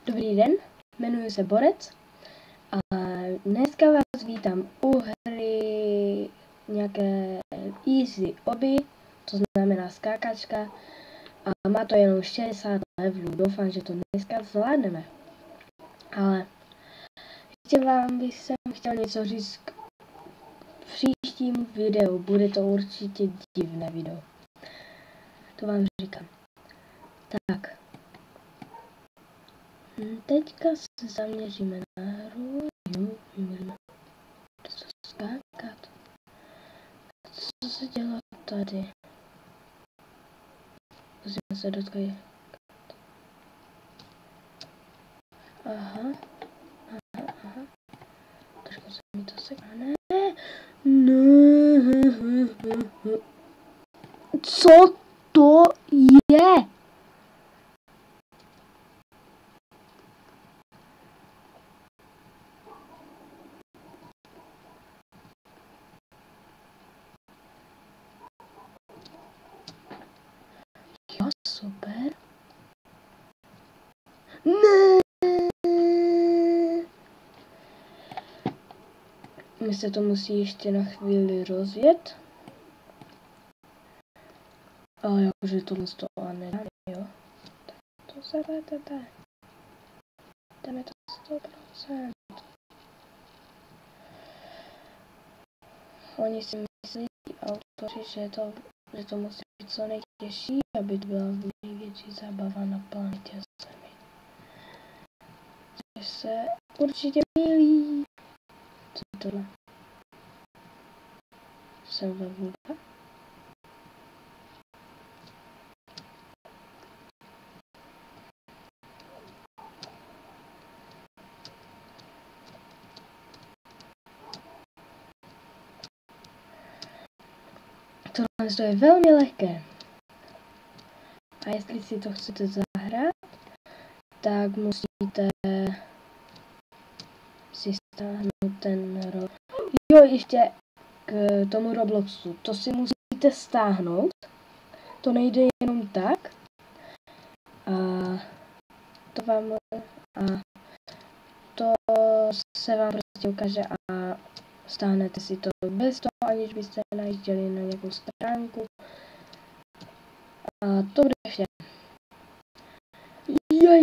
Dobrý den, jmenuji se Borec a dneska vás vítám u hry nějaké easy oby, to znamená skákačka a má to jenom 60 levelů. Doufám, že to dneska zvládneme. Ale ještě vám bych chtěl něco říct k příštímu videu. Bude to určitě divné video. To vám říkám. Tak. Teďka se zaměříme na hru. Můžeme skákat. Co se dělá tady? Musíme se dotknout. Aha. Trošku se mi to seká. Ne. Co to je? Jo, super. Ne. My se to musí ještě na chvíli rozjet. Ale jakože tohle z toho nedáme, jo. Tak to zavedete. Dáme to 100%. Oni si myslí, autoři, že to musí být co nejtěžší, aby to byla největší zábava na planetě Zemi. Takže se určitě mýlí. Co je tohle? Jsem ve vůdě. Tohle je velmi lehké. A jestli si to chcete zahrát, tak musíte si stáhnout ten Jo, ještě k tomu Robloxu. To si musíte stáhnout. To nejde jenom tak. A to se vám prostě ukáže a stáhnete si to bez toho, aniž byste najížděli na nějakou stránku. A to bude vše. Jej!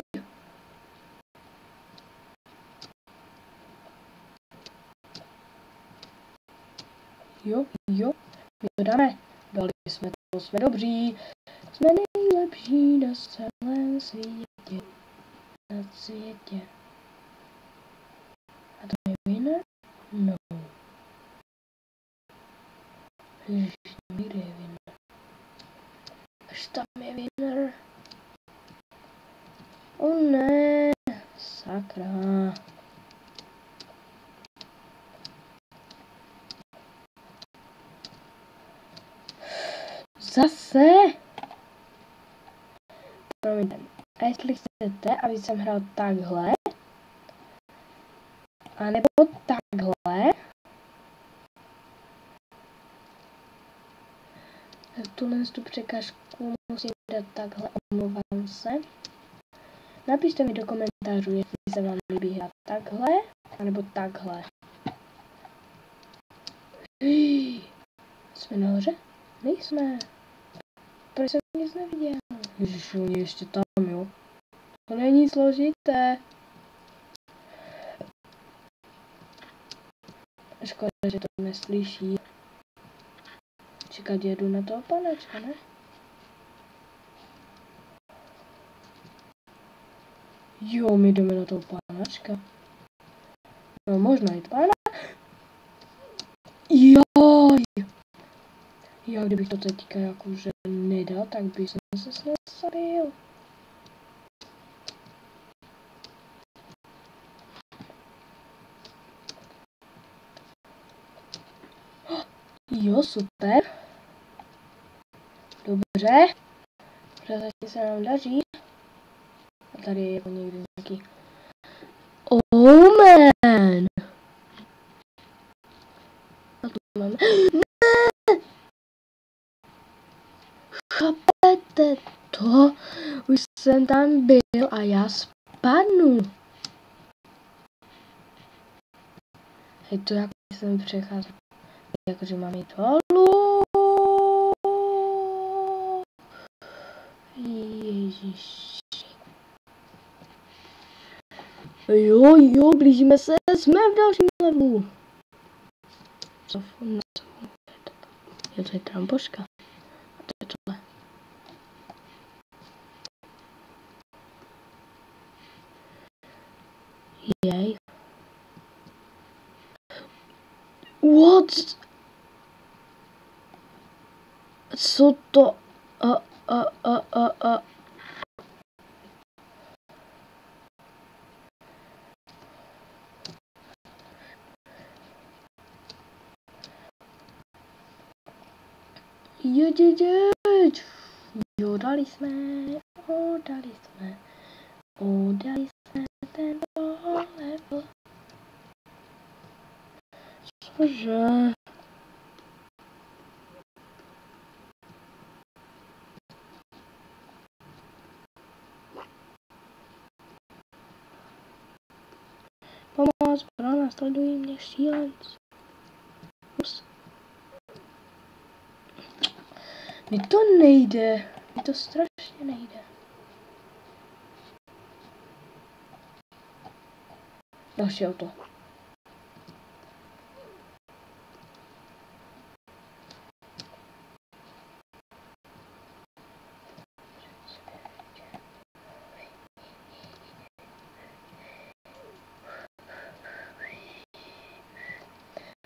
Jo, my to dáme. Dali jsme to, jsme dobří. Jsme nejlepší na celém světě. Na světě. A to je winner? No. Ježiš, kde je winner? Až tam je winner. Ne, sakra. Zase? Promiňte. A jestli chcete, aby jsem hrál takhle, anebo takhle, tuhle tu překážku musím dát takhle, omlouvám se. Napište mi do komentářů, jestli se vám líbí hrát takhle, anebo takhle. Jsme nahoře? Nejsme. Proč jsem nic neviděl? Ježiš, oni ještě tam, jo. To není složité. Škoda, že to neslyší. Čekat jedu na toho panečka, ne? Jo, my jdeme na toho panačka. No, možná jít pana. Joj! Já kdybych to teďka jakože nedal, tak bych se snad zabil. Jo, super. Dobře. Zatím se nám daří. A tady je jako někdy nějaký... Oh man! A tu máme... Ne! Chápete to? Už jsem tam byl a já padnu. Hej, to jako jsem přecházel. Jakože mám jít dolů. Ježiši. Jo, blížíme se, jsme v dalším levelu. Co? Jo, to je trampoška. A to je tohle. Jej. What? Co to? Jo, dali jsme tento level. Cože? Pomoc, pro nás sledují mě šílenci. Mi to nejde. Mi to strašně nejde. Další auto.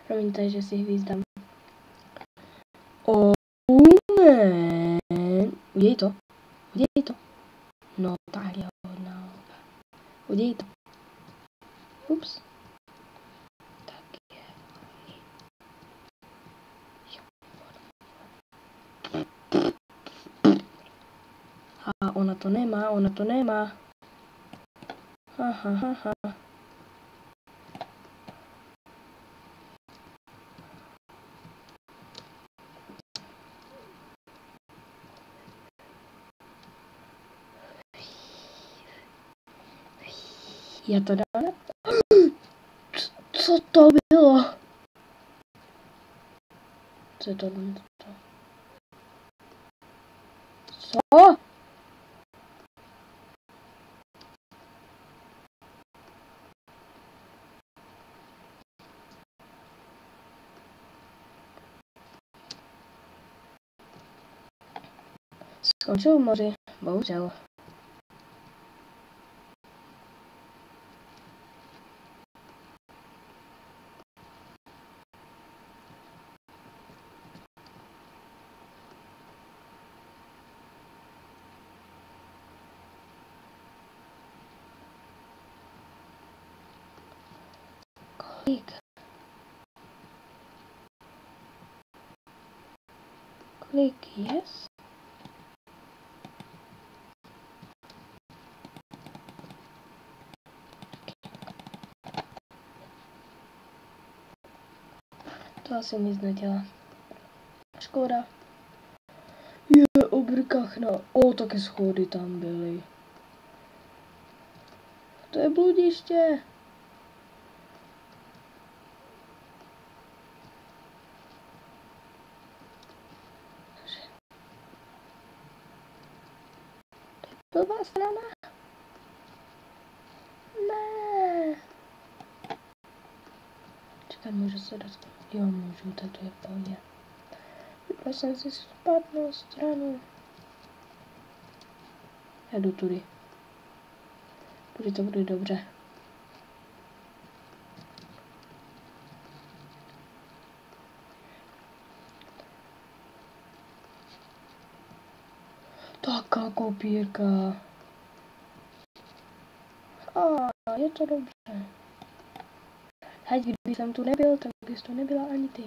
Promiňte, že si hvízdám. Ne. Uděj to. No, tak jo, no. Uděj to. Ups. Tak je. A ona to nemá. Ha. Já to dám. Co to bylo? Co je to? Co? Skončil v moři, bohužel. Kolik yes? To asi nic nedělá. Škoda. Je obrkachna. Také schody tam byly. To je bludiště. To je blbá strana. Ne. Čekat, můžu se dostat. Jo, můžu, tak to je v pohodě. Vybral jsem si špatnou stranu. Já jdu tudy. Tudy to bude dobře. Taká kopírka. Je to dobře. Hej, kdyby jsem tu nebyl, tak bys tu nebyla ani ty.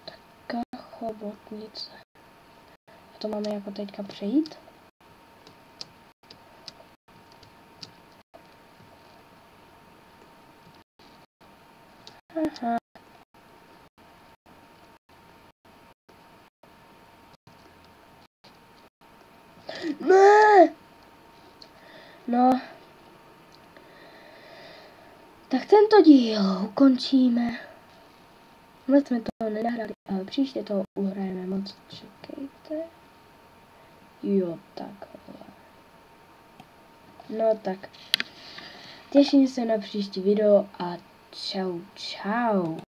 Taká chobotnice. A to máme jako teďka přejít. Aha. Ne! No. Tak tento díl ukončíme. Moc jsme to nenahrali, ale příště to uhrajeme moc. Čekejte. Jo, takhle. No tak. Těším se na příští video a čau čau.